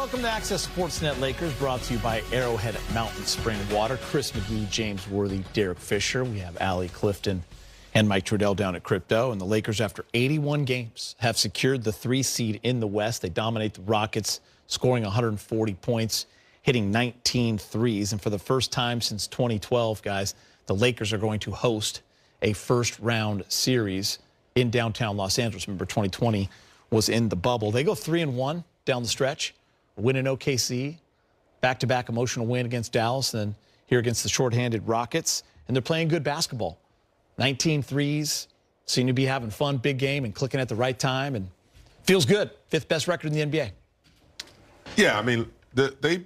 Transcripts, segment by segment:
welcome to Access Sportsnet Lakers, brought to you by Arrowhead Mountain Spring Water. Chris McGee, James Worthy, Derek Fisher. We have Allie Clifton and Mike Trudell down at Crypto. And the Lakers, after 81 games, have secured the 3 seed in the West. They dominate the Rockets, scoring 140 points, hitting 19 threes. And for the first time since 2012, guys, the Lakers are going to host a first-round series in downtown Los Angeles. Remember, 2020 was in the bubble. They go 3-1 down the stretch, win in OKC, back-to-back emotional win against Dallas, and then here against the shorthanded Rockets. And they're playing good basketball. 19 threes, seem to be having fun, big game, and clicking at the right time, and feels good. 5th best record in the NBA. Yeah, I mean, they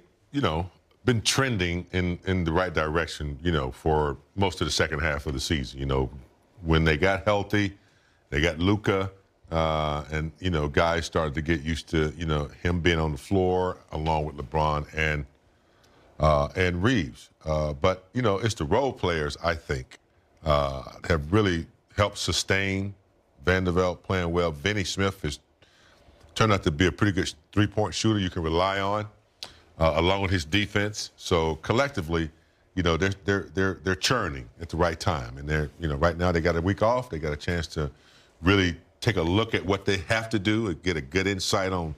been trending in the right direction, for most of the second half of the season. When they got healthy, they got Luka, and, guys started to get used to, him being on the floor along with LeBron and Reeves. But, it's the role players, I think, have really helped sustain Vanderbilt playing well. Vinny Smith has turned out to be a pretty good three-point shooter you can rely on, along with his defense. So collectively, they're churning at the right time. And they're, right now they got a week off. They got a chance to really take a look at what they have to do and get a good insight on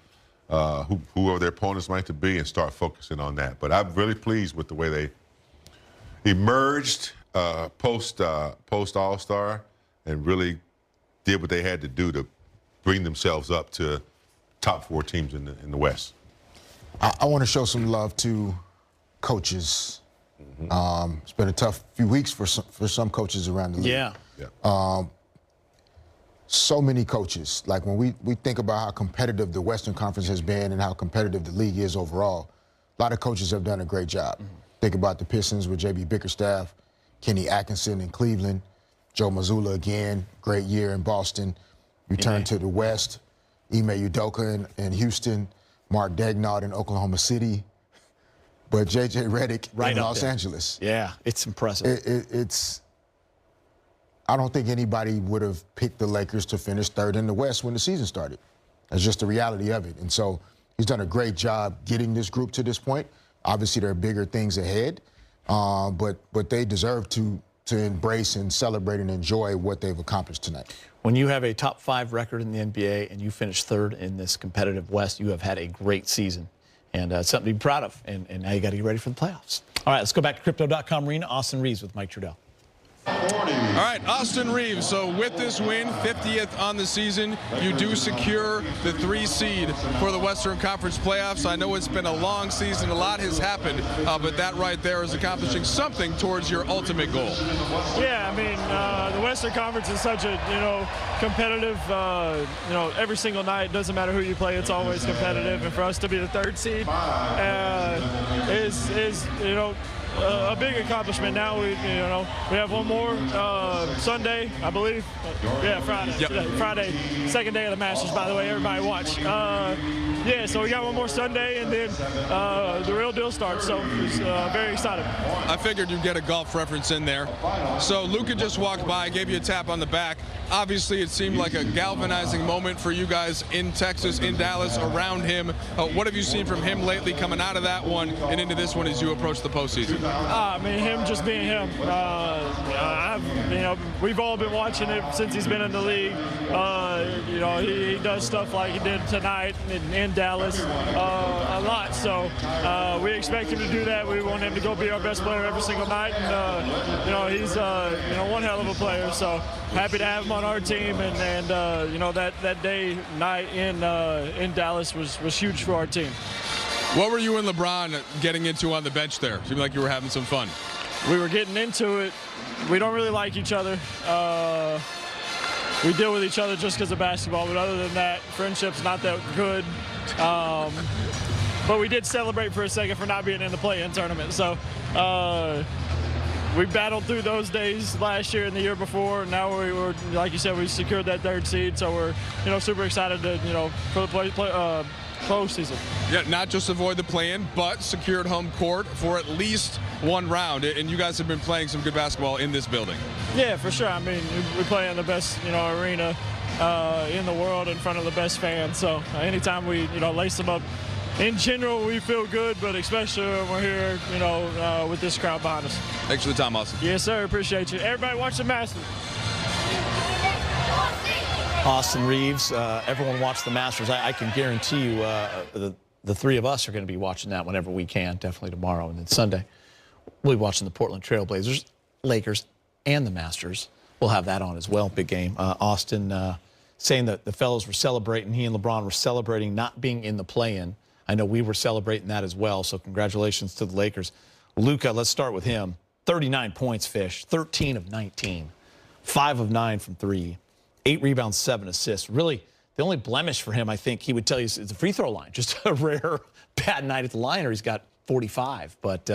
whoever their opponents might to be and start focusing on that. But I'm really pleased with the way they emerged post All-Star and really did what they had to do to bring themselves up to top 4 teams in the West. I want to show some love to coaches. It's been a tough few weeks for some coaches around the league. Yeah. So many coaches. Like when we think about how competitive the Western Conference has been and how competitive the league is overall, a lot of coaches have done a great job. Think about the Pistons with J.B. Bickerstaff, Kenny Atkinson in Cleveland, Joe Mazzulla again, great year in Boston. You turn to the West, Ime Udoka in Houston, Mark Daignault in Oklahoma City, but J.J. Redick in Los Angeles. Yeah, it's impressive. It's I don't think anybody would have picked the Lakers to finish 3rd in the West when the season started. That's just the reality of it. And so he's done a great job getting this group to this point. Obviously, there are bigger things ahead, but they deserve to embrace and celebrate and enjoy what they've accomplished tonight. When you have a top 5 record in the NBA and you finish 3rd in this competitive West, you have had a great season. And it's something to be proud of. And now you got to get ready for the playoffs. All right, let's go back to Crypto.com arena. Austin Reeves with Mike Trudell. All right, Austin Reeves. So with this win, 50th on the season, you do secure the 3 seed for the Western Conference playoffs. I know it's been a long season. A lot has happened, but that right there is accomplishing something towards your ultimate goal. Yeah, I mean, the Western Conference is such a, competitive, every single night. Doesn't matter who you play, it's always competitive. And for us to be the 3rd seed is a big accomplishment. Now we have one more Sunday, I believe. Yeah, Friday. Yep. Friday, 2nd day of the Masters, by the way. Everybody watch. Yeah, so we got one more Sunday, and then the real deal starts. So it's very excited. I figured you'd get a golf reference in there. So Luka just walked by, gave you a tap on the back. Obviously, it seemed like a galvanizing moment for you guys in Texas, in Dallas, around him. What have you seen from him lately coming out of that one and into this one as you approach the postseason? I mean, him just being him. We've all been watching it since he's been in the league. He does stuff like he did tonight in Dallas a lot. So we expect him to do that. We want him to go be our best player every single night. And he's one hell of a player. So happy to have him on our team. And that night in Dallas was huge for our team. What were you and LeBron getting into on the bench there? Seemed like you were having some fun. We were getting into it. We don't really like each other. We deal with each other just because of basketball, but other than that, friendship's not that good. But we did celebrate for a second for not being in the play-in tournament. So we battled through those days last year and the year before. And now we were, like you said, we secured that 3rd seed. So we're, super excited to, for the postseason. Yeah, not just avoid the play-in, but secured home court for at least one round. And you guys have been playing some good basketball in this building. Yeah, for sure. I mean, we play in the best, arena in the world in front of the best fans. So anytime we, lace them up in general, we feel good, but especially when we're here, you know, with this crowd behind us. Thanks for the time, Austin. Yes, sir. Appreciate you. Everybody watch the Masters. Austin Reeves, everyone watch the Masters. I can guarantee you the three of us are going to be watching that whenever we can, definitely tomorrow. And then Sunday, we'll be watching the Portland Trail Blazers, Lakers, and the Masters. We'll have that on as well. Big game. Austin saying that the fellows were celebrating, he and LeBron were celebrating not being in the play-in. I know we were celebrating that as well, so congratulations to the Lakers. Luka, let's start with him. 39 points, Fish, 13 of 19, 5 of 9 from 3, 8 rebounds, 7 assists. Really, the only blemish for him, I think he would tell you, is the free throw line. Just a rare bad night at the line, or he's got 45. But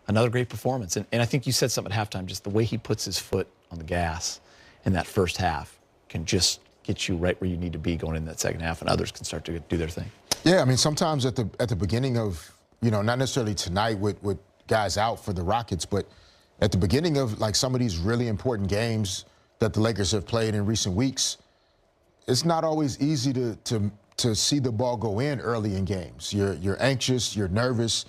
another great performance. And I think you said something at halftime, just the way he puts his foot on the gas in that first half can just get you right where you need to be going in that second half, and others can start to do their thing. Yeah, I mean, sometimes at the beginning of, you know, not necessarily tonight with guys out for the Rockets, but at the beginning of, like, some of these really important games that the Lakers have played in recent weeks, it's not always easy to see the ball go in early in games. You're anxious, you're nervous,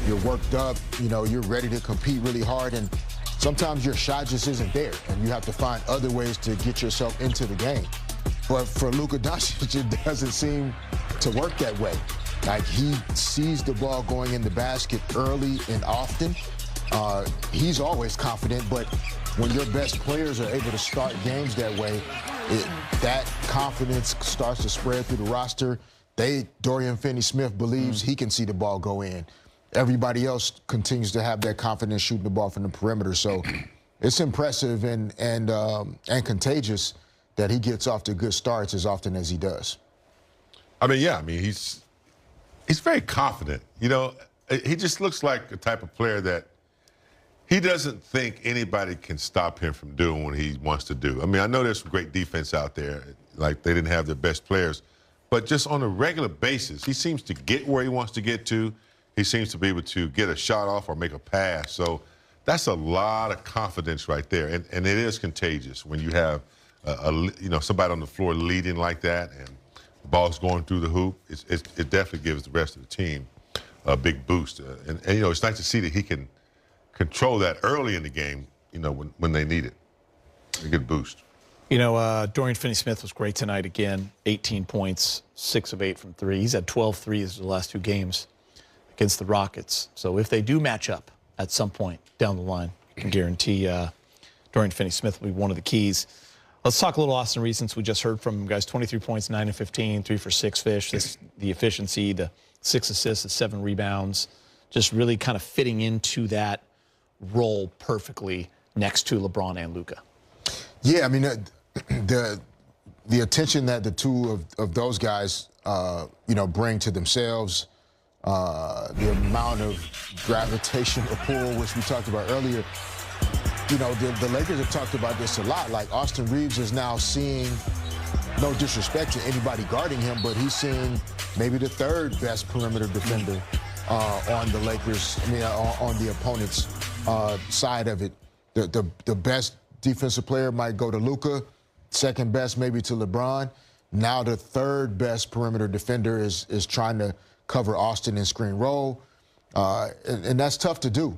you're worked up, you know, you're ready to compete really hard, and sometimes your shot just isn't there, and you have to find other ways to get yourself into the game. But for Luka Doncic, it doesn't seem to work that way. Like, he sees the ball going in the basket early and often. He's always confident, but when your best players are able to start games that way, that confidence starts to spread through the roster. Dorian Finney-Smith believes he can see the ball go in. Everybody else continues to have that confidence shooting the ball from the perimeter. So it's impressive and contagious that he gets off to good starts as often as he does. I mean, yeah, I mean, he's very confident. You know, he just looks like the type of player that he doesn't think anybody can stop him from doing what he wants to do. I mean, I know there's some great defense out there, like they didn't have their best players, but just on a regular basis, he seems to get where he wants to get to. He seems to be able to get a shot off or make a pass. So that's a lot of confidence right there, and it is contagious when you have somebody on the floor leading like that, and the ball's going through the hoop. It definitely gives the rest of the team a big boost. And you know, it's nice to see that he can control that early in the game, you know, when they need it. A good boost. You know, Dorian Finney-Smith was great tonight again. 18 points, 6 of 8 from 3. He's had 12 threes the last 2 games against the Rockets. So if they do match up at some point down the line, I can guarantee Dorian Finney-Smith will be one of the keys. Let's talk a little Austin Reeves, since we just heard from him, guys. 23 points, 9 of 15, 3 for 6 Fish. The efficiency, the 6 assists, the 7 rebounds, just really kind of fitting into that role perfectly next to LeBron and Luka. Yeah, I mean, the attention that the two of those guys, bring to themselves, the amount of gravitational pull, which we talked about earlier. You know, the Lakers have talked about this a lot. Like, Austin Reeves is now seeing, no disrespect to anybody guarding him, but he's seeing maybe the 3rd best perimeter defender on the Lakers, on the opponent's side of it. The best defensive player might go to Luka, 2nd best maybe to LeBron. Now the 3rd best perimeter defender is trying to cover Austin in screen roll, and that's tough to do.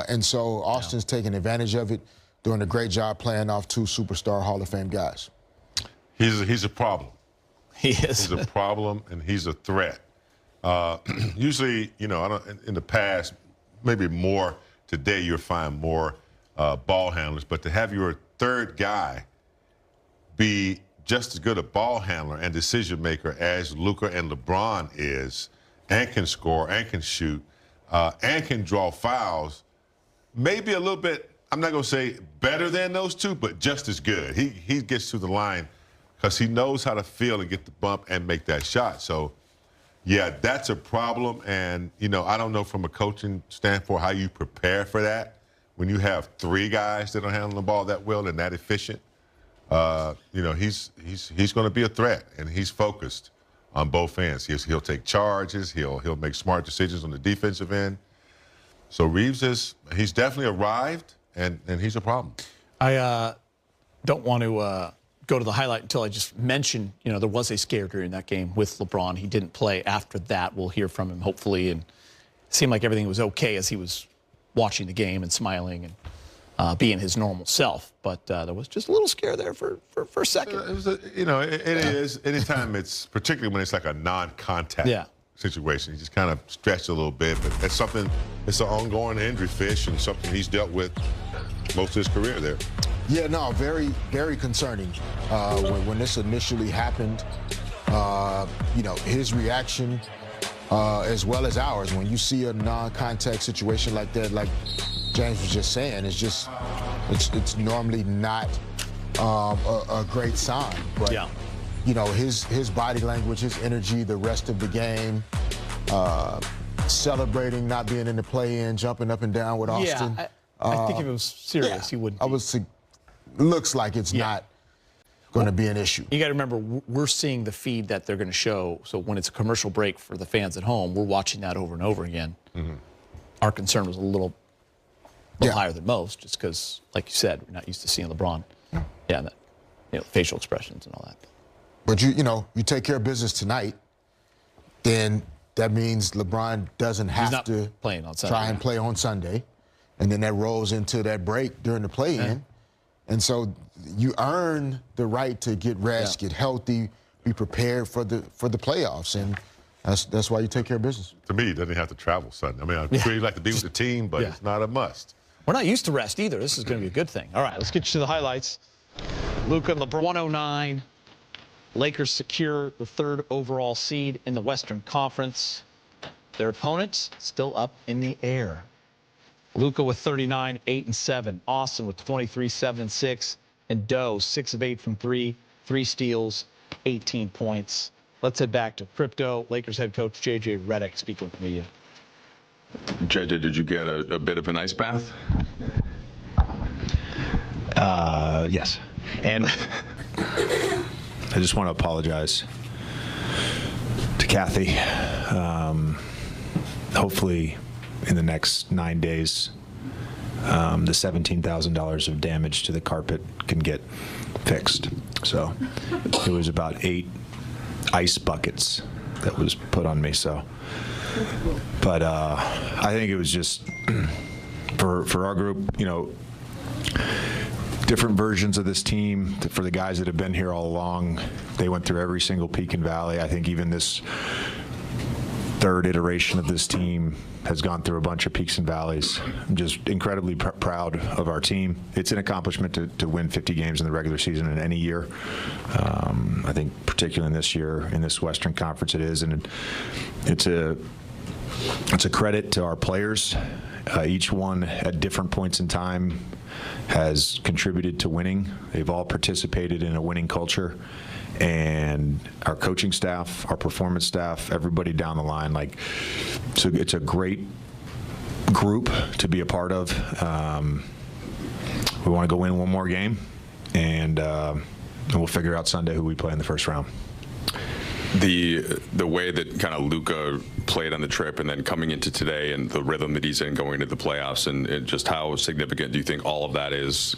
And so Austin's taking advantage of it, doing a great job playing off 2 superstar Hall of Fame guys. He's a problem. He is. He's a problem, and he's a threat. Usually, you know, in the past, maybe more today, you'll find more ball handlers. But to have your 3rd guy be just as good a ball handler and decision maker as Luka and LeBron is, and can score and can shoot, and can draw fouls, maybe a little bit, I'm not going to say better than those 2, but just as good. He gets to the line because he knows how to feel and get the bump and make that shot. So, yeah, that's a problem. And, you know, I don't know from a coaching standpoint how you prepare for that when you have 3 guys that are handling the ball that well and that efficient. You know, he's going to be a threat, and he's focused on both ends. He'll take charges. He'll make smart decisions on the defensive end. So Reeves he's definitely arrived, and he's a problem. I don't want to go to the highlight until I just mentioned, you know, there was a scare during that game with LeBron. He didn't play after that. We'll hear from him, hopefully. And it seemed like everything was okay as he was watching the game and smiling and being his normal self. But there was just a little scare there for a second. It was it is. Anytime it's, particularly when it's like a non-contact situation, he just kind of stretched a little bit. But that's something, it's an ongoing injury fish and something he's dealt with most of his career there. Yeah, no, very, very concerning. When this initially happened, you know, his reaction as well as ours, when you see a non-contact situation like that, like James was just saying, it's normally not a great sign. But, you know, his body language, his energy, the rest of the game, celebrating not being in the play-in, jumping up and down with Austin. Yeah, I think if it was serious, he wouldn't. Looks like it's not going to be an issue. You got to remember, we're seeing the feed that they're going to show. So when it's a commercial break for the fans at home, we're watching that over and over again. Our concern was a little higher than most, just because, like you said, we're not used to seeing LeBron. And facial expressions and all that. But you know, you take care of business tonight, then that means LeBron doesn't have to playing on Sunday, try and play on Sunday, and then that rolls into that break during the play-in. And so you earn the right to get rest, get healthy, be prepared for the playoffs, and that's why you take care of business. To me, he doesn't have to travel Sunday. I mean, I'm sure he'd like to be with the team, but it's not a must. We're not used to rest either. This is going to be a good thing. All right, let's get you to the highlights. Luka and LeBron 109. Lakers secure the 3rd overall seed in the Western Conference. Their opponents still up in the air. Luka with 39, 8-7. Austin with 23, 7-6. And Doe, 6 of 8 from 3, 3 steals, 18 points. Let's head back to crypto. Lakers head coach J.J. Redick speaking with the media. JJ, did you get a bit of an ice bath? Yes. And I just want to apologize to Kathy. Hopefully, in the next 9 days, the $17,000 of damage to the carpet can get fixed. So it was about 8 ice buckets that was put on me. So, but I think it was just for our group, you know, different versions of this team. For the guys that have been here all along, they went through every single peak and valley. I think even this 3rd iteration of this team has gone through a bunch of peaks and valleys. I'm just incredibly proud of our team. It's an accomplishment to win 50 games in the regular season in any year. I think particularly in this year, in this Western Conference, it is. And it's a credit to our players. Each one at different points in time has contributed to winning. They've all participated in a winning culture. And our coaching staff, our performance staff, everybody down the line, like, so it's a great group to be a part of. We want to go win one more game, and we'll figure out Sunday who we play in the first round. The way that kind of Luka played on the trip and then coming into today and the rhythm that he's in going into the playoffs, and just how significant do you think all of that is,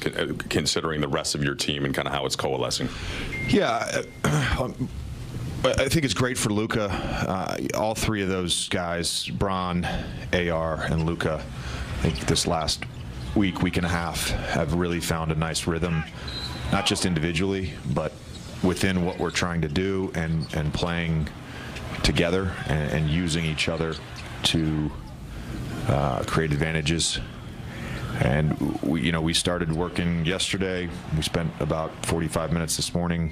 considering the rest of your team and kind of how it's coalescing? Yeah, I think it's great for Luka. All 3 of those guys, Bron, AR, and Luka, I think this last week and a half have really found a nice rhythm, not just individually, but within what we're trying to do and playing together and using each other to create advantages. And we started working yesterday. We spent about 45 minutes this morning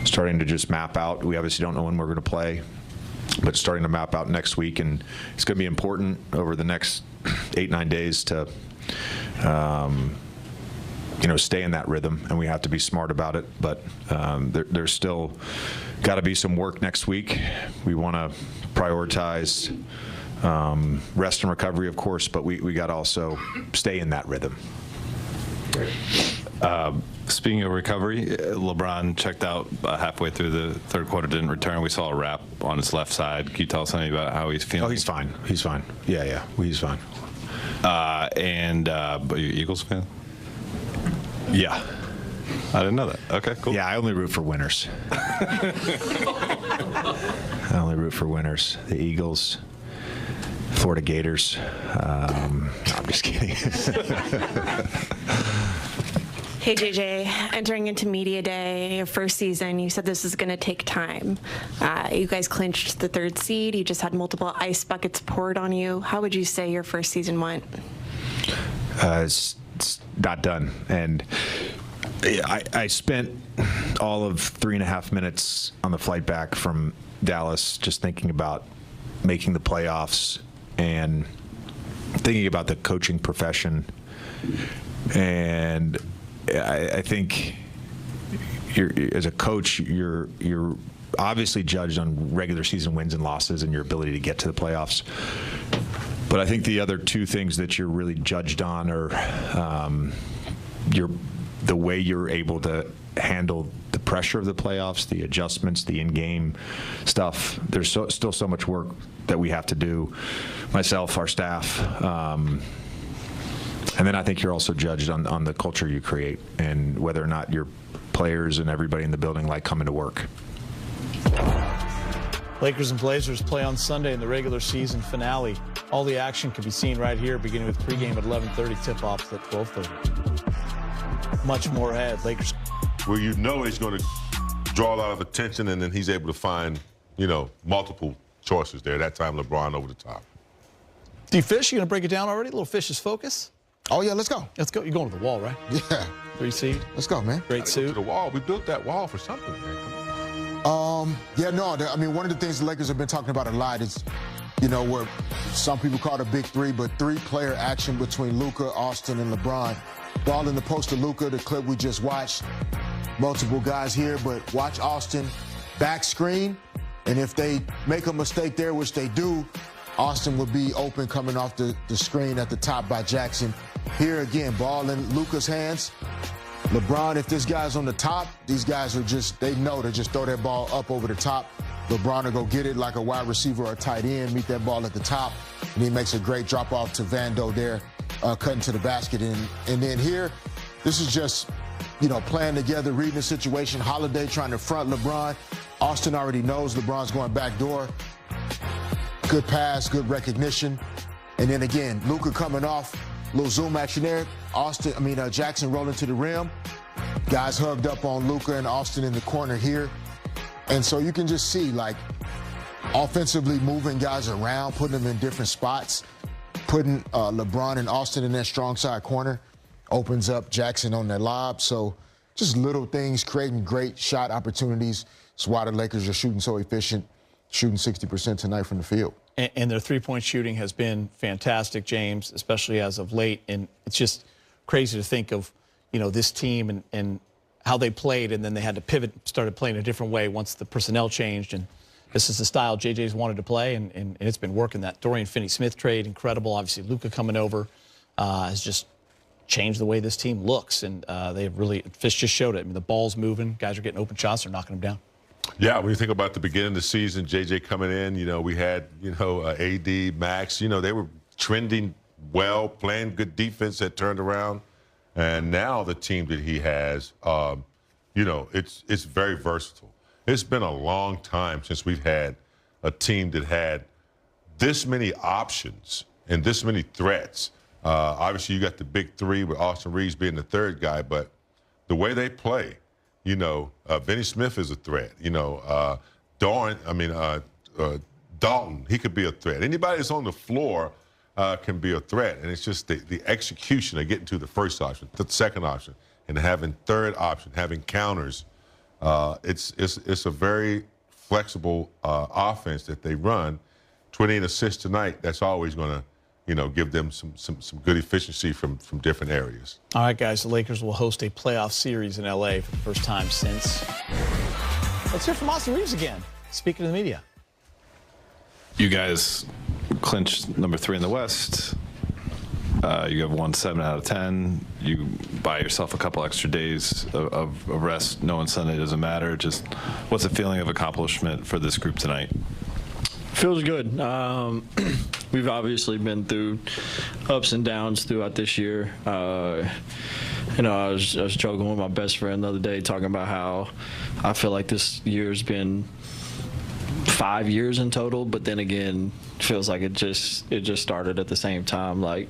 starting to just map out. We obviously don't know when we're going to play, but starting to map out next week. And it's going to be important over the next 8-9 days to stay in that rhythm, and we have to be smart about it. But there's still got to be some work next week. We want to prioritize rest and recovery, of course, but we got to also stay in that rhythm. Speaking of recovery, LeBron checked out halfway through the 3rd quarter, didn't return. We saw a wrap on his left side. Can you tell us something about how he's feeling? Oh, he's fine. He's fine. Yeah, he's fine. But you Eagles fan? Yeah. I didn't know that. Okay, cool. Yeah, I only root for winners. I only root for winners. The Eagles, Florida Gators. No, I'm just kidding. Hey, JJ, entering into media day, your first season, you said this is going to take time. You guys clinched the 3rd seed. You just had multiple ice buckets poured on you. How would you say your first season went? It's not done. And I spent all of 3.5 minutes on the flight back from Dallas just thinking about making the playoffs and thinking about the coaching profession. And I think as a coach, you're obviously judged on regular season wins and losses and your ability to get to the playoffs. But I think the other 2 things that you're really judged on are the way you're able to handle the pressure of the playoffs, the adjustments, the in-game stuff. There's still so much work that we have to do, myself, our staff. And then I think you're also judged on the culture you create and whether or not your players and everybody in the building like coming to work. Lakers and Blazers play on Sunday in the regular season finale. All the action can be seen right here, beginning with pregame at 11:30, tip-offs at 12:30. Much more ahead. Lakers. Well, you know he's going to draw a lot of attention, and then he's able to find, multiple choices there. That time, LeBron over the top. D-Fish, you going to break it down already? A little Fish's focus? Oh, yeah, let's go. Let's go. You're going to the wall, right? Yeah. 3 seed. Let's go, man. Great suit. To the wall. We built that wall for something, man. Yeah, no, I mean, one of the things the Lakers have been talking about a lot is, where some people call it a big 3, but 3-player action between Luka, Austin, and LeBron. Ball in the post to Luka, the clip we just watched. Multiple guys here, but watch Austin back screen, and if they make a mistake there, which they do, Austin would be open coming off the screen at the top by Jackson. Here again, ball in Luka's hands. LeBron, if this guy's on the top, these guys are they know to just throw that ball up over the top. LeBron will go get it like a wide receiver or a tight end, meet that ball at the top, and he makes a great drop off to Vando there, cutting to the basket. And then here, this is just, playing together, reading the situation. Holiday trying to front LeBron. Austin already knows LeBron's going back door. Good pass, good recognition. And then again, Luka coming off, little zoom action there. Jackson rolling to the rim. Guys hugged up on Luka and Austin in the corner here. And so you can just see, offensively moving guys around, putting them in different spots, putting LeBron and Austin in that strong side corner, opens up Jackson on that lob. So just little things, creating great shot opportunities. That's why the Lakers are shooting so efficient, shooting 60% tonight from the field. And their three-point shooting has been fantastic, James, especially as of late. And it's just crazy to think of, this team and how they played, and then they had to pivot, started playing a different way once the personnel changed. And this is the style JJ's wanted to play, and it's been working. That Dorian Finney-Smith trade, incredible. Obviously, Luka coming over has just changed the way this team looks. And they've really, Fish just showed it. I mean, the ball's moving. Guys are getting open shots. They're knocking them down. Yeah, when you think about the beginning of the season, JJ coming in, we had, AD, Max, they were trending well, playing good defense that turned around. And now the team that he has, it's very versatile. It's been a long time since we've had a team that had this many options and this many threats. Obviously, you got the big 3 with Austin Reeves being the 3rd guy, but the way they play, Vinny Smith is a threat. Dalton, he could be a threat. Anybody that's on the floor can be a threat. And it's just the execution of getting to the first option, the second option, and having third option, having counters. It's a very flexible offense that they run. 28 assists tonight, that's always going to, give them some good efficiency from different areas. All right, guys, the Lakers will host a playoff series in L.A. for the first time since. Let's hear from Austin Reeves again, speaking to the media. You guys clinched number 3 in the West. You have won 7 out of 10. You buy yourself a couple extra days of rest, knowing Sunday doesn't matter. Just what's the feeling of accomplishment for this group tonight? Feels good. We've obviously been through ups and downs throughout this year. I was joking with my best friend the other day, talking about how I feel like this year's been 5 years in total, but then again, feels like it just started at the same time. Like,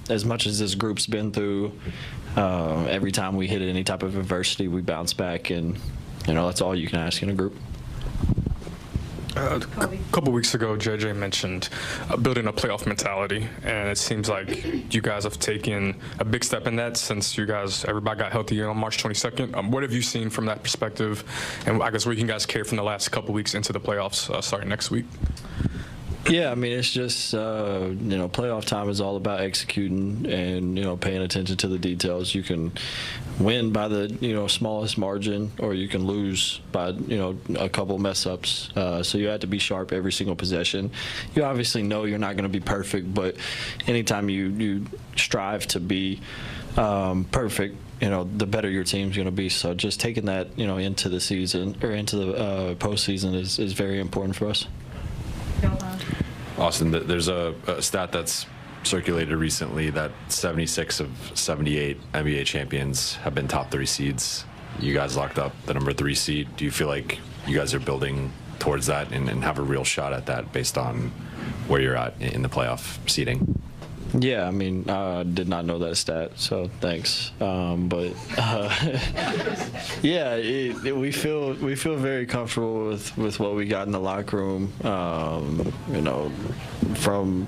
as much as this group's been through, every time we hit any type of adversity, we bounce back, and that's all you can ask in a group. A couple weeks ago, JJ mentioned building a playoff mentality, and it seems like you guys have taken a big step in that since everybody got healthy on March 22nd. What have you seen from that perspective, and I guess what you guys care from the last couple weeks into the playoffs starting next week? Yeah, I mean, it's just, playoff time is all about executing and, paying attention to the details. You can win by the, smallest margin, or you can lose by, a couple mess-ups. So you have to be sharp every single possession. You obviously know you're not going to be perfect, but anytime you strive to be perfect, the better your team's going to be. So just taking that, into the season or into the postseason is very important for us. Austin, there's a stat that's circulated recently that 76 of 78 NBA champions have been top 3 seeds. You guys locked up the number 3 seed. Do you feel like you guys are building towards that and have a real shot at that based on where you're at in the playoff seeding? Yeah, I mean, I did not know that stat, so thanks. Yeah, we feel very comfortable with what we got in the locker room. From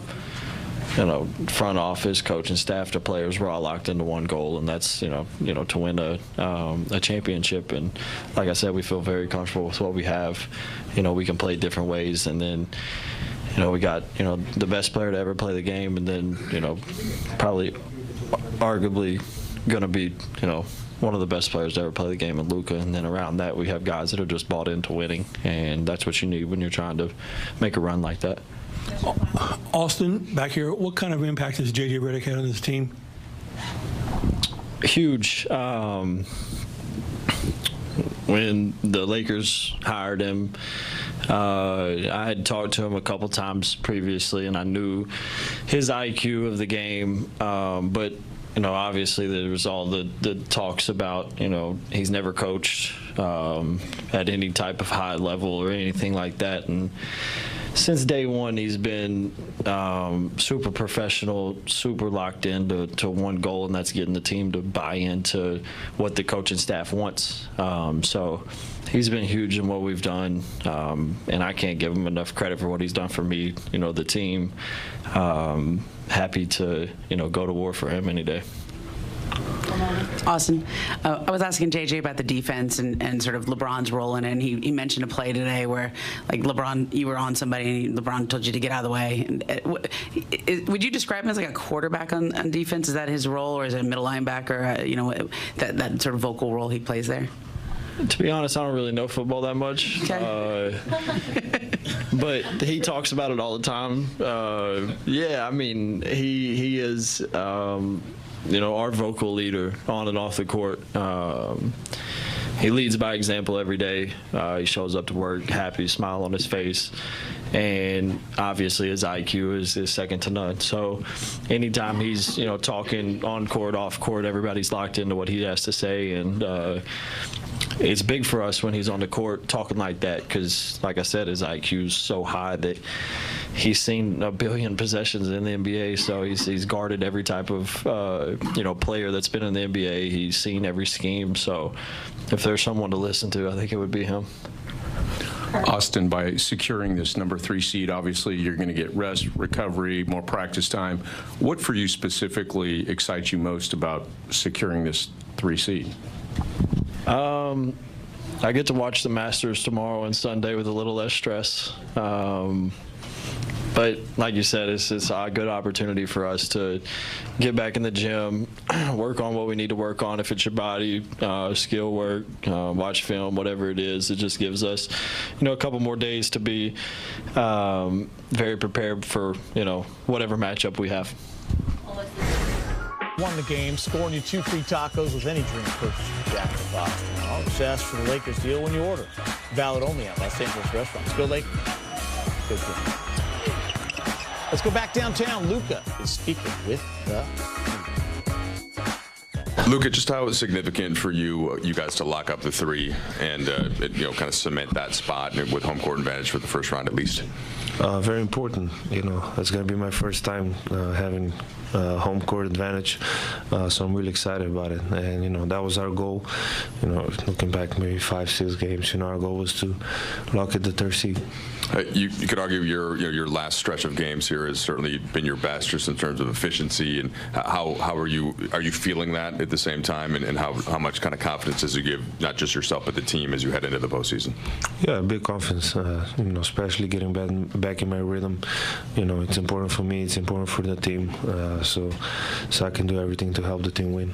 front office, coaching staff to players, we're all locked into one goal, and that's to win a championship. And like I said, we feel very comfortable with what we have. We can play different ways, and then. We got, the best player to ever play the game, and then, probably arguably going to be, one of the best players to ever play the game in Luka. And then around that, we have guys that are just bought into winning, and that's what you need when you're trying to make a run like that. Austin, back here, what kind of impact has J.J. Redick had on this team? Huge. When the Lakers hired him, I had talked to him a couple times previously, and I knew his IQ of the game. But obviously there was all the talks about he's never coached at any type of high level or anything like that, and since day one, he's been super professional, super locked into one goal, and that's getting the team to buy into what the coaching staff wants. So he's been huge in what we've done, and I can't give him enough credit for what he's done for me, the team. Happy to, go to war for him any day. Austin, I was asking JJ about the defense and sort of LeBron's role in it, and he mentioned a play today where, like, LeBron, you were on somebody and LeBron told you to get out of the way. And, would you describe him as like a quarterback on defense? Is that his role, or is it a middle linebacker? That sort of vocal role he plays there? To be honest, I don't really know football that much. Okay. But he talks about it all the time. Yeah, I mean, he is, our vocal leader on and off the court. He leads by example every day. He shows up to work happy, smile on his face. And obviously his IQ is second to none. So anytime he's, talking on court, off court, everybody's locked into what he has to say. And it's big for us when he's on the court talking like that, because, like I said, his IQ is so high that he's seen a billion possessions in the NBA. So he's guarded every type of, player that's been in the NBA. He's seen every scheme. So if there's someone to listen to, I think it would be him. Austin, by securing this number 3 seed, obviously you're going to get rest, recovery, more practice time. What for you specifically excites you most about securing this 3 seed? I get to watch the Masters tomorrow and Sunday with a little less stress. But like you said, it's a good opportunity for us to get back in the gym, work on what we need to work on. If it's your body, skill work, watch film, whatever it is, it just gives us, a couple more days to be very prepared for, whatever matchup we have. Won the game, scoring you 2 free tacos with any drink purchase from Jack in the Box. Just ask for the Lakers deal when you order. Valid only at Los Angeles restaurants. Go Lakers. Good. Let's go back downtown. Luka is speaking with the Luka, just how significant for you guys to lock up the three and kind of cement that spot with home court advantage for the first round at least? Very important. It's going to be my first time having home court advantage, so I'm really excited about it. And that was our goal. Looking back maybe 5-6 games, our goal was to lock at the third seed. You could argue your last stretch of games here has certainly been your best, just in terms of efficiency. And how are you feeling that at the same time, and how much kind of confidence does it give not just yourself but the team as you head into the postseason? Yeah, big confidence. Especially getting back in my rhythm. It's important for me. It's important for the team. So I can do everything to help the team win.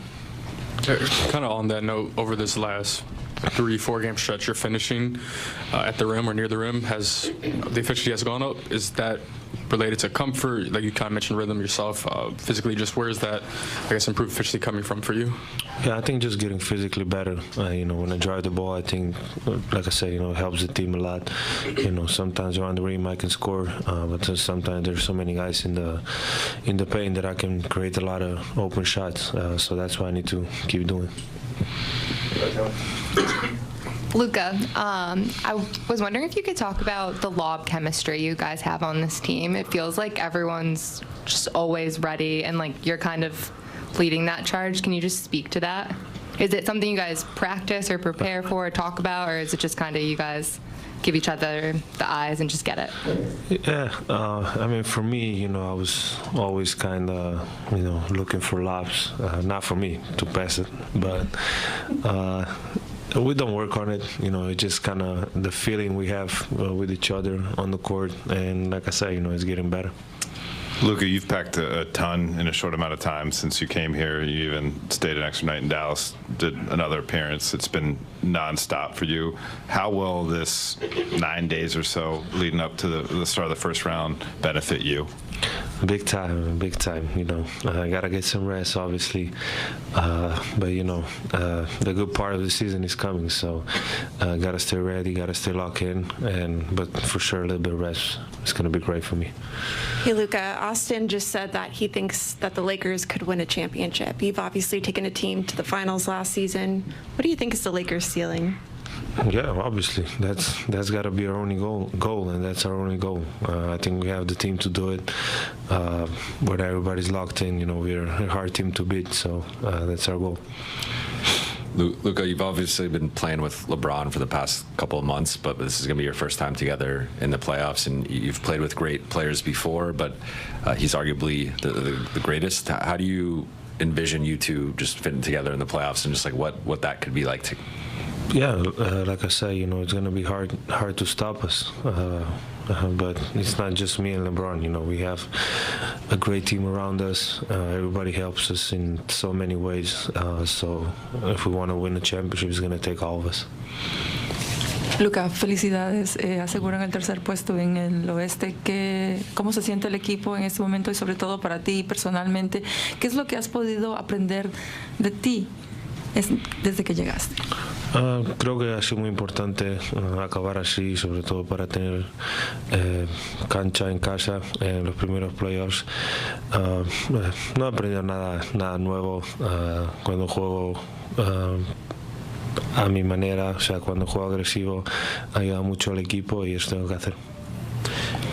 Kind of on that note, over this last 3-4 game stretch, you're finishing at the rim or near the rim. The efficiency has gone up. Is that related to comfort? Like you kind of mentioned rhythm yourself, physically, just where is that, improved efficiency coming from for you? Yeah, I think just getting physically better. When I drive the ball, I think, like I said, it helps the team a lot. Sometimes around the rim I can score, but sometimes there's so many guys in the paint that I can create a lot of open shots. So that's what I need to keep doing. Luka, I was wondering if you could talk about the lob chemistry you guys have on this team. It feels like everyone's just always ready, and like you're kind of leading that charge. Can you just speak to that? Is it something you guys practice or prepare for or talk about, or is it just kind of you guys give each other the eyes and just get it? Yeah, for me, I was always kind of, looking for lobs. Not for me to pass it, but we don't work on it. It's just kind of the feeling we have with each other on the court, and like I said, it's getting better. Luka, you've packed a ton in a short amount of time since you came here. You even stayed an extra night in Dallas, did another appearance. It's been nonstop for you. How will this 9 days or so leading up to the start of the first round benefit you? Big time. I gotta get some rest, obviously, but the good part of the season is coming, so gotta stay ready, gotta stay locked in, but for sure a little bit of rest is gonna be great for me. Hey Luka, Austin just said that he thinks that the Lakers could win a championship. You've obviously taken a team to the finals last season. What do you think is the Lakers' ceiling? Yeah, obviously that's got to be our only goal, and that's our only goal. I think we have the team to do it. When everybody's locked in, we're a hard team to beat, so that's our goal. Luka, you've obviously been playing with LeBron for the past couple of months, but this is going to be your first time together in the playoffs, and you've played with great players before, but he's arguably the greatest. How do you envision you two just fitting together in the playoffs, and just like what that could be like to? Yeah, like I say, it's going to be hard to stop us. But it's not just me and LeBron. We have a great team around us. Everybody helps us in so many ways. So if we want to win the championship, it's going to take all of us. Luka, felicidades. Aseguran el tercer puesto en el oeste. ¿Cómo se siente el equipo en este momento y sobre todo para ti personalmente? ¿Qué es lo que has podido aprender de ti desde que llegaste? Creo que ha sido muy importante acabar así, sobre todo para tener cancha en casa en los primeros playoffs. No he aprendido nada nuevo cuando juego a mi manera, o sea, cuando juego agresivo ayuda mucho al equipo y eso tengo que hacer.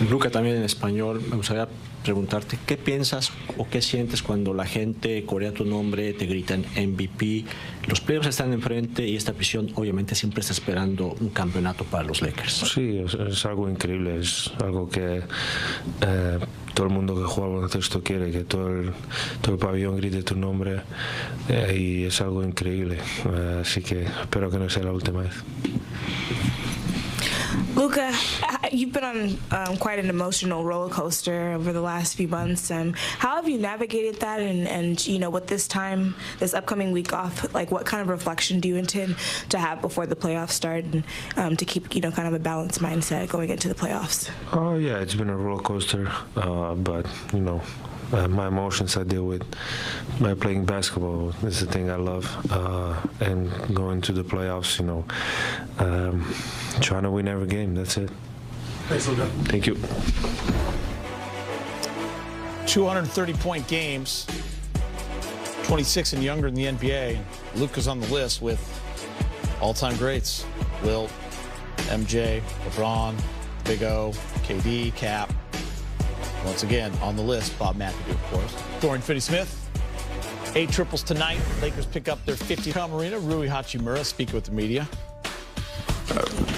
Luka, también en español, me gustaría preguntarte qué piensas o qué sientes cuando la gente corea tu nombre, te gritan MVP, los playoffs están enfrente y esta afición obviamente siempre está esperando un campeonato para los Lakers. Sí, es algo increíble, es algo que todo el mundo que juega baloncesto quiere, que todo el pabellón grite tu nombre y es algo increíble, así que espero que no sea la última vez. Luka, you've been on quite an emotional roller coaster over the last few months. How have you navigated that? And with this upcoming week off, like what kind of reflection do you intend to have before the playoffs start, and to keep kind of a balanced mindset going into the playoffs? Oh yeah, it's been a roller coaster, but my emotions I deal with by playing basketball. It's the thing I love, and going to the playoffs, trying to win every game. That's it. Thanks, Luka. Thank you. 230-point games, 26 and younger in the NBA. Luka's on the list with all-time greats. Wilt, MJ, LeBron, Big O, KD, Cap. Once again, on the list, Bob McAdoo, of course. Dorian Finney-Smith, 8 triples tonight. Lakers pick up their 50th Marina. Rui Hachimura speaking with the media.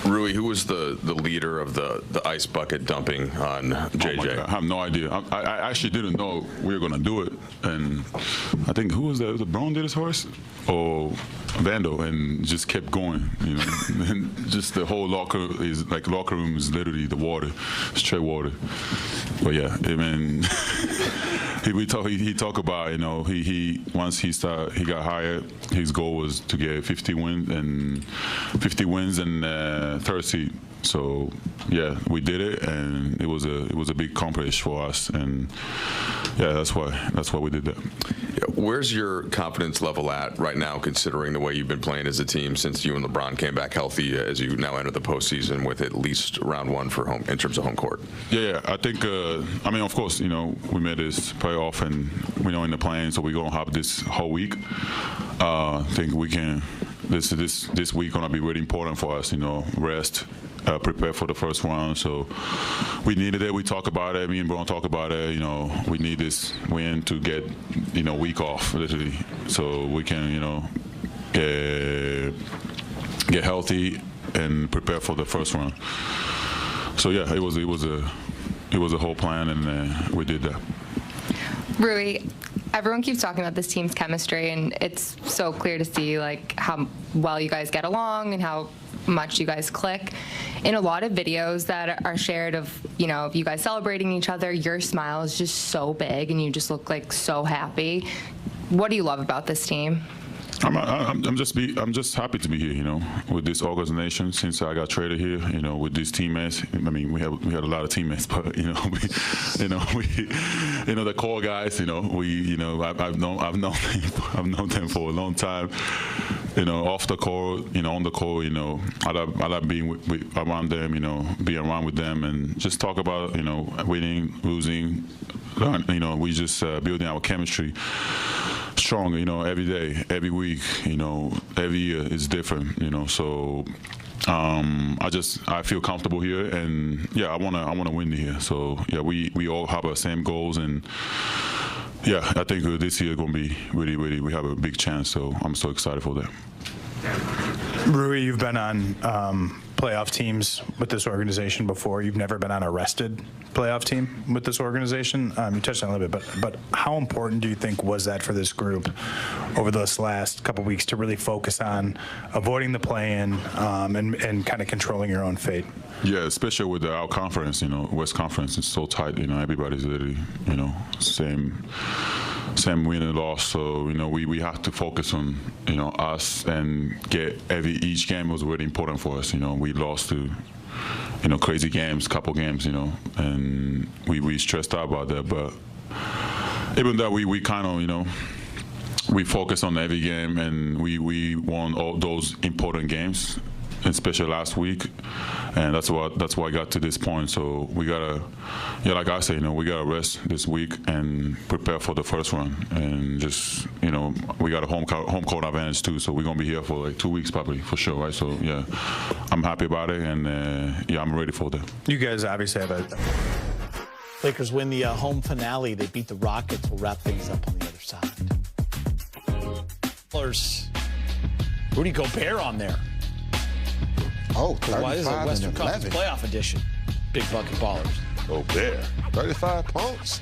Rui, who was the leader of the ice bucket dumping on JJ? I have no idea. I actually didn't know we were going to do it. And I think, who was that? Was it Braun did his horse? Or Vando, and just kept going, you know. And just the whole locker room is literally the water, straight water. But yeah, I mean, he talk about, you know, once he got hired, his goal was to get 50 wins and 3rd seed. So yeah, we did it, and it was a big accomplishment for us, and yeah, that's why we did that. Where's your confidence level at right now, considering the way you've been playing as a team since you and LeBron came back healthy, as you now enter the postseason with at least round 1 for home in terms of home court? Yeah, I think. I mean, of course, you know, we made this playoff, and we know in the plane, so we're gonna have this whole week. I think we can. This week gonna be really important for us. You know, rest. Prepare for the first round, so we needed it. We talk about it. Me and Bron talk about it. You know, we need this win to get, you know, week off literally, so we can, you know, get healthy and prepare for the first round. So yeah, it was a whole plan, and we did that. Rui, everyone keeps talking about this team's chemistry, and it's so clear to see like how well you guys get along and how much you guys click. In a lot of videos that are shared of, you know, you guys celebrating each other, your smile is just so big and you just look like so happy. What do you love about this team? I'm just happy to be here, you know, with this organization since I got traded here, you know, with these teammates. I mean, we had a lot of teammates, but you know, the core guys, you know, I've known them for a long time. You know, off the court, you know, on the court, you know, I love being around them, you know, being around with them, and just talk about, you know, winning, losing. You know, we just building our chemistry strong, you know, every day, every week, you know, every year is different, you know. So I feel comfortable here, and yeah, I wanna win here. So yeah, we all have our same goals, and yeah, I think this year is gonna be really, we have a big chance. So I'm so excited for that. Rui, you've been on playoff teams with this organization before. You've never been on a rested playoff team with this organization. You touched on it a little bit, but how important do you think was that for this group over this last couple weeks to really focus on avoiding the play-in and kind of controlling your own fate? Yeah, especially with our conference, you know, West Conference is so tight. You know, everybody's literally, you know, same win and loss. So, you know, we have to focus on, you know, us and get each game was really important for us. You know, we lost to, you know, crazy games, couple games, you know, and we stressed out about that. But even though we kind of, you know, we focus on every game, and we won all those important games, especially last week, and that's why I got to this point. So we gotta, yeah, like I say, you know, we gotta rest this week and prepare for the first run, and just, you know, we got a home court advantage too. So we're gonna be here for like 2 weeks probably for sure, right? So yeah, I'm happy about it, and yeah, I'm ready for that. You guys obviously have a. Lakers win the home finale. They beat the Rockets. We'll wrap things up on the other side. Rudy Gobert on there. Oh, why is it Western Conference Playoff Edition? Big bucket ballers. Gobert, 35 points.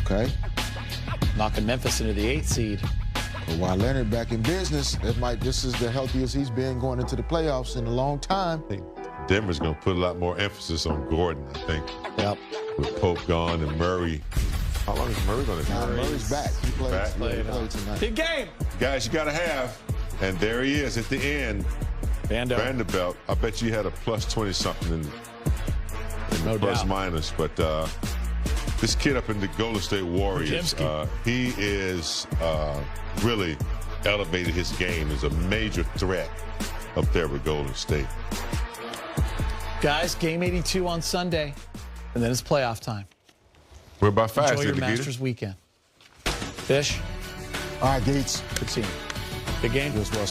Okay. Knocking Memphis into the 8th seed. Kawhi Leonard back in business. This is the healthiest he's been going into the playoffs in a long time. I think Denver's going to put a lot more emphasis on Gordon, I think. Yep. With Pope gone and Murray. How long is Murray going to be? Murray's back. He played tonight. Big game. Guys, you got to have. And there he is at the end. Vanderbilt. I bet you had a plus 20-something in no plus doubt. minus. But this kid up in the Golden State Warriors, he is really elevated his game as a major threat up there with Golden State. Guys, game 82 on Sunday, and then it's playoff time. We're about 5. Enjoy your Masters weekend. Fish? All right, Gates. Good seeing you. Big game. You as well,